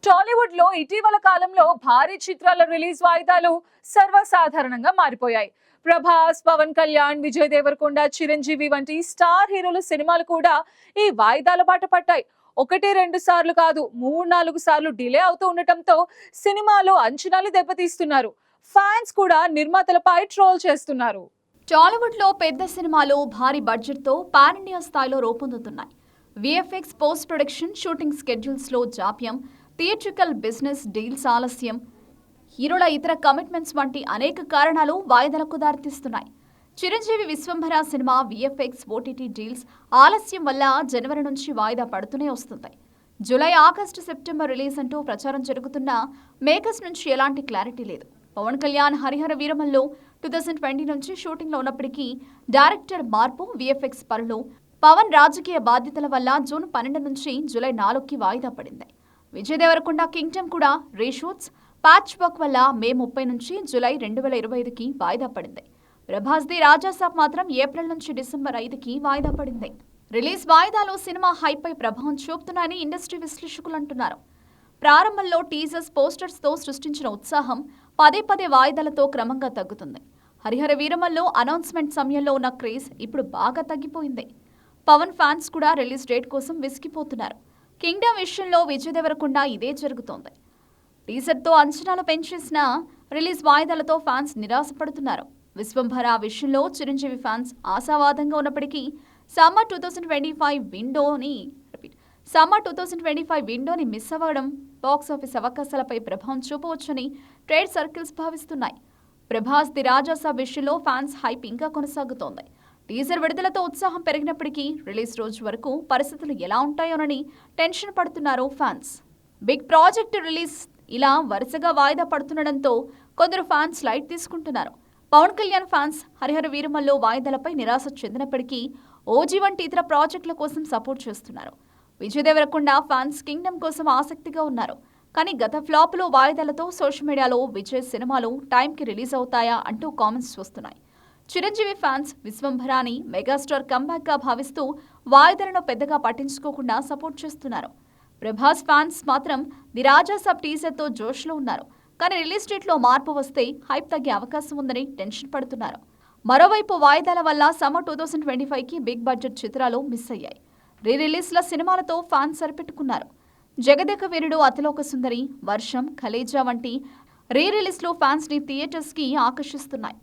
టాలీవుడ్ లో ఇటీవల కాలంలో భారీ చిత్రాల రిలీజ్ వాయిదాలు సర్వసాధారణంగా మారిపోయాయి. ప్రభాస్, పవన్ కళ్యాణ్, విజయ్ దేవరకొండ, చిరంజీవి వంటి స్టార్ హీరోల సినిమాలు కూడా ఈ వాయిదాల బాట పట్టాయి. ఒకటి రెండు సార్లు కాదు, 3-4 సార్లు డిలే అవుతూ ఉండటంతో సినిమాలు అంచనాలు దెబ్బతీస్తున్నారు. ఫ్యాన్స్ కూడా నిర్మాతలపై ట్రోల్ చేస్తున్నారు. టాలీవుడ్ లో పెద్ద సినిమాలు భారీ బడ్జెట్ తో పాన్ ఇండియా స్థాయిలో రూపొందుతున్నాయి. VFX, post production, shooting schedules లో జాప్యం, థియేట్రికల్ బిజినెస్ డీల్స్ ఆలస్యం, హీరోల ఇతర కమిట్మెంట్స్ వంటి అనేక కారణాలు వాయిదాలకు దారితీస్తున్నాయి. Chiranjeevi Vishwambhara cinema VFX, OTT deals ఆలస్యం వల్ల జనవరి నుంచి వాయిదా పడుతూనే వస్తుంది. జూలై, ఆగస్టు, సెప్టెంబర్ రిలీజ్ అంటూ ప్రచారం జరుగుతున్నా మేకర్స్ నుంచి ఎలాంటి క్లారిటీ లేదు. పవన్ కళ్యాణ్ హరిహర వీరమల్లో 2020 నుంచి షూటింగ్లో ఉన్నప్పటికీ డైరెక్టర్ మార్పు, విఎఫ్ఎక్స్ పనులు, పవన్ రాజకీయ బాధ్యతల వల్ల జూన్ 12 నుంచి జూలై 4కి వాయిదా పడింది. విజయ్ దేవరకొండ కింగ్డమ్ కూడా రీషూట్స్, ప్యాచ్ వర్క్ వల్ల మే 30 నుంచి జూలై 2025కి వాయిదా పడింది. ప్రభాస్ ది రాజాసాబ్ మాత్రం ఏప్రిల్ నుంచి డిసెంబర్ 5కి వాయిదా పడింది. రిలీజ్ వాయిదాలు సినిమా హైపై ప్రభావం చూపుతున్నాయని ఇండస్ట్రీ విశ్లేషకులు అంటున్నారు. ప్రారంభంలో టీజర్స్, పోస్టర్స్తో సృష్టించిన ఉత్సాహం పదే పదే వాయిదాలతో క్రమంగా తగ్గుతుంది. హరిహర వీరమల్లో అనౌన్స్మెంట్ సమయంలో ఉన్న క్రేజ్ ఇప్పుడు బాగా తగ్గిపోయింది. పవన్ ఫ్యాన్స్ కూడా రిలీజ్ డేట్ కోసం విసిగిపోతున్నారు. కింగ్డమ్ విషయంలో విజయ్ దేవరకొండ ఇదే జరుగుతోంది. టీజర్తో అంచనాలు పెంచేసిన రిలీజ్ వాయిదాలతో ఫ్యాన్స్ నిరాశపడుతున్నారు. విశ్వంభర విషయంలో చిరంజీవి ఫ్యాన్స్ ఆశావాదంగా ఉన్నప్పటికీ సమ్మర్ 2025 విండోని మిస్ అవ్వడం బాక్సాఫీస్ అవకాశాలపై ప్రభావం చూపవచ్చని ట్రేడ్ సర్కిల్స్ భావిస్తున్నాయి. ప్రభాస్ ది రాజాసాబ్ విషయంలో ఫ్యాన్స్ హైప్ ఇంకా కొనసాగుతోంది. టీజర్ విడుదలతో ఉత్సాహం పెరిగినప్పటికీ రిలీజ్ రోజు వరకు పరిస్థితులు ఎలా ఉంటాయోనని టెన్షన్ పడుతున్నారు ఫ్యాన్స్. బిగ్ ప్రాజెక్టు రిలీజ్ ఇలా వరుసగా వాయిదా పడుతుండటంతో కొందరు ఫ్యాన్స్ లైట్ తీసుకుంటున్నారు. పవన్ కళ్యాణ్ ఫ్యాన్స్ హరిహర వీరమల్లో వాయిదాలపై నిరాశ చెందినప్పటికీ ఓజీ వంటి ఇతర ప్రాజెక్టుల కోసం సపోర్ట్ చేస్తున్నారు. విజయ్ దేవరకొండ ఫ్యాన్స్ కింగ్డమ్ కోసం ఆసక్తిగా ఉన్నారు. కానీ గత ఫ్లాపులో వాయిదాలతో సోషల్ మీడియాలో విజయ్ సినిమాలు టైంకి రిలీజ్ అవుతాయా అంటూ కామెంట్స్ వస్తున్నాయి. చిరంజీవి ఫ్యాన్స్ విశ్వంభరాని మెగాస్టార్ కంబ్యాక్గా భావిస్తూ వాయిదాలను పెద్దగా పట్టించుకోకుండా సపోర్ట్ చేస్తున్నారు. ప్రభాస్ ఫ్యాన్స్ మాత్రం ది రాజాసాబ్ టీజర్తో జోష్లో ఉన్నారు. కానీ రిలీజ్ డేట్లో మార్పు వస్తే హైప్ తగ్గే అవకాశం ఉందని టెన్షన్ పడుతున్నారు. మరోవైపు వాయిదాల వల్ల సమ్మర్ 2025కి బిగ్ బడ్జెట్ చిత్రాలు మిస్ అయ్యాయి. రిలీజ్ల సినిమాలతో ఫ్యాన్స్ సరిపెట్టుకున్నారు. జగదేక వీరుడు, అతిలోక సుందరి, వర్షం, ఖలేజా వంటి రిలీజ్లు ఫ్యాన్స్ ని థియేటర్స్ కి ఆకర్షిస్తున్నాయి.